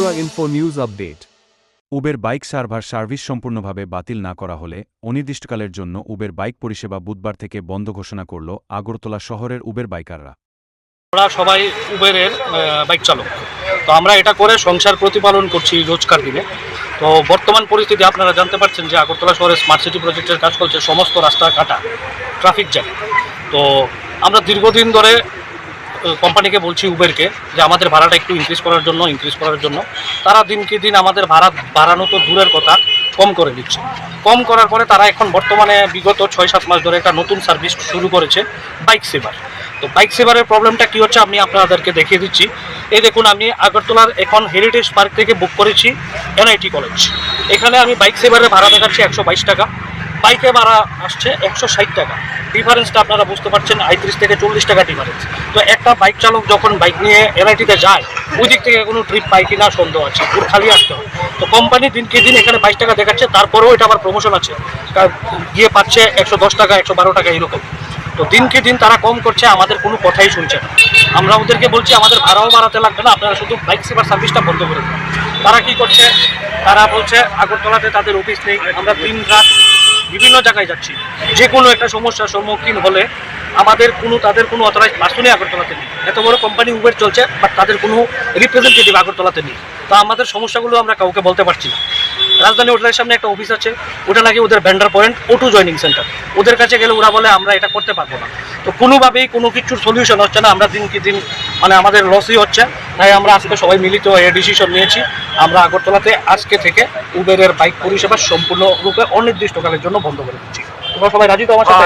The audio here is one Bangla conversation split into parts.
Tripura Info News Update. Uber bike server service সম্পূর্ণভাবে বাতিল না করা হলে অনির্দিষ্টকালের জন্য উবের বাইক পরিষেবা বুধবার থেকে বন্ধ ঘোষণা করল আগরতলা শহরের উবের বাইকাররা। আমরা সবাই উবেরের বাইক চালক, তো আমরা এটা করে সংসার প্রতিপালন করছি রোজকার দিনে। তো বর্তমান পরিস্থিতি আপনারা জানতে পারছেন যে আগরতলা শহরে স্মার্ট সিটি প্রজেক্টের কাজ চলছে, সমস্ত রাস্তা কাটা, ট্রাফিক জ্যাম। তো আমরা দীর্ঘদিন ধরে কোম্পানিকে বলছি, উবেরকে, যে আমাদের ভাড়াটা একটু ইনক্রিজ করার জন্য। তারা দিনকে দিন আমাদের ভাড়া বাড়ানো তো দূরের কথা, কম করে দিচ্ছে। কম করার পরে তারা এখন বর্তমানে বিগত 6-7 মাস ধরে একটা নতুন সার্ভিস শুরু করেছে, বাইক সেভার। তো বাইক সেভারের প্রবলেমটা কী হচ্ছে আমি আপনাদেরকে দেখিয়ে দিচ্ছি। এই দেখুন, আমি আগরতলার এখন হেরিটেজ পার্ক থেকে বুক করেছি এনআইটি কলেজ। এখানে আমি বাইক সেভারের ভাড়া দেখাচ্ছি 122 টাকা, বাইকে ভাড়া আসছে 160 টাকা। ডিফারেন্সটা আপনারা বুঝতে পারছেন, 35 থেকে 40 টাকা ডিফারেন্স। তো একটা বাইক চালক যখন বাইক নিয়ে এনআইটিতে যায়, ওই দিক থেকে কোনো ট্রিপ পায় কিনা সন্দেহ আছে, ওর খালি আসতে হয়। তো কোম্পানি দিনকে দিন এখানে 22 টাকা দেখাচ্ছে, তারপরেও এটা আবার প্রমোশন আছে, গিয়ে পাচ্ছে 110 টাকা, 112 টাকা এরকম। তো দিনকে দিন তারা কম করছে, আমাদের কোনো কথাই শুনছে না। আমরা ওদেরকে বলছি আমাদের ভাড়াও বাড়াতে লাগবে না, আপনারা শুধু বাইক সেভার সার্ভিসটা বন্ধ করে দেন। তারা কি করছে, তারা বলছে আগরতলাতে তাদের অফিস নেই, আমরা দিন রাত বিভিন্ন জায়গায় যাচ্ছি। যে কোনো একটা সমস্যার সম্মুখীন হলে তাদের কোনো অথরাইজ পার্সনই আগরতলাতে নেই। এত বড় কোম্পানি উবের চলছে, বাট তাদের কোনো রিপ্রেজেন্টেটিভ আগরতলাতে নেই। তো আমাদের সমস্যাগুলো আমরা কাউকে বলতে পারছি না। রাজধানী হোটেলের সামনে একটা অফিস আছে, ওটা নাকি ওদের vendor point, O2 joining centre. ওদের কাছে গেলে ওরা বলে আমরা এটা করতে পারবো না। তো কোনোভাবেই কোনো কিছুর সলিউশন হচ্ছে না, আমরা দিনকে দিন আমাদের লসই হচ্ছে। তাই আমরা আজকে সবাই মিলিত হয়ে ডিসিশন নিয়েছি, আমরা আগরতলাতে আজকে থেকে উবেরের বাইক পরিষেবা সম্পূর্ণরূপে অনির্দিষ্টকালের জন্য বন্ধ করে দিচ্ছি। তোমরা সবাই রাজি তো আমার সাথে?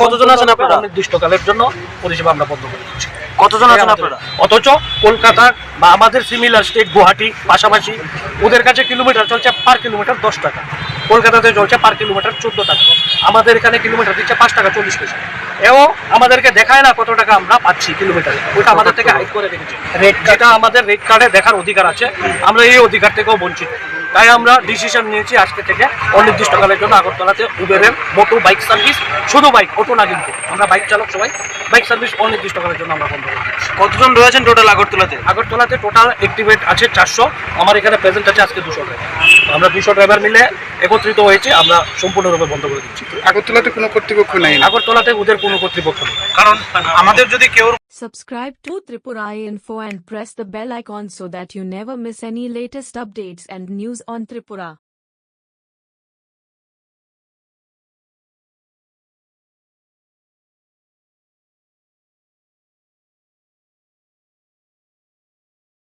কতজন আছেন আপনারা? অনির্দিষ্টকালের জন্য পরিষেবা আমরা বন্ধ করে দিচ্ছি। কতজন আছেন আপনারা? অথচ কলকাতা বা আমাদের সিমিলার স্টেট গুয়াহাটি পাশাপাশি, ওদের কাছে কিলোমিটার চলছে পার কিলোমিটার 10 টাকা, কলকাতাতে চলছে পার কিলোমিটার 14 টাকা, আমাদের এখানে কিলোমিটার দিচ্ছে 5 টাকা 40 পয়সা। এও আমাদেরকে দেখায় না কত টাকা আমরা পাচ্ছি কিলোমিটারে, ওটা আমাদের থেকে হাইড করে রেখেছে। রেট, যেটা আমাদের রেট কার্ডে দেখার অধিকার আছে, আমরা এই অধিকার থেকেও বঞ্চিত। তাই আমরা ডিসিশন নিয়েছি আজকে থেকে অনির্দিষ্টকালের জন্য আগরতলাতে উবেরের মোটো বাইক সার্ভিস, শুধু বাইক, অটো না কিন্তু, আমরা বাইক চালক সবাই বাইক সার্ভিস অনির্দিষ্টকালের জন্য আমরা বন্ধ করে দিচ্ছি। কতজন রয়েছেন টোটাল আগরতলাতে? আগরতলাতে টোটাল অ্যাক্টিভেট আছে 400, আমার এখানে প্রেজেন্ট আছে আজকে 200 ড্রাইভার। আমরা 200 ড্রাইভার মিলে একত্রিত হয়েছে, আমরা সম্পূর্ণরূপে বন্ধ করে দিচ্ছি। আগরতলাতে কোনো কর্তৃপক্ষ নেই? আগরতলাতে ওদের কোনো কর্তৃপক্ষ নেই, কারণ আমাদের যদি কেউ Subscribe to Tripura Info and press the bell icon so that you never miss any latest updates and news on Tripura.